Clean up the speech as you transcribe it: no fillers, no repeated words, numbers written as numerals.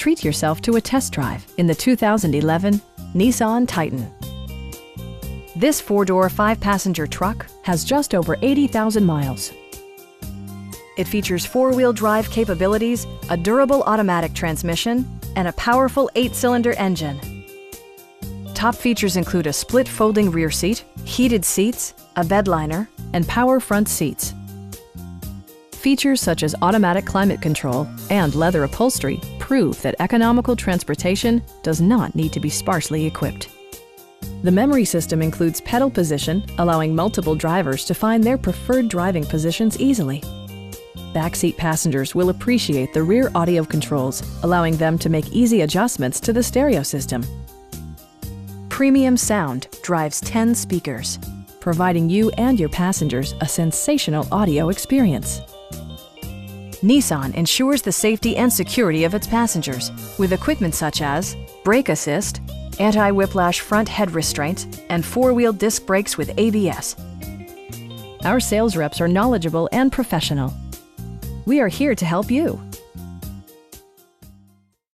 treat yourself to a test drive in the 2011 Nissan Titan. This four-door, five-passenger truck has just over 80,000 miles. It features four-wheel drive capabilities, a durable automatic transmission, and a powerful 8-cylinder engine. Top features include a split folding rear seat, heated seats, a bed liner, and power front seats. Features such as automatic climate control and leather upholstery prove that economical transportation does not need to be sparsely equipped. The memory system includes pedal position, allowing multiple drivers to find their preferred driving positions easily. Backseat passengers will appreciate the rear audio controls, allowing them to make easy adjustments to the stereo system. Premium sound drives 10 speakers, providing you and your passengers a sensational audio experience. Nissan ensures the safety and security of its passengers with equipment such as brake assist, anti-whiplash front head restraints, and four-wheel disc brakes with ABS. Our sales reps are knowledgeable and professional. We are here to help you.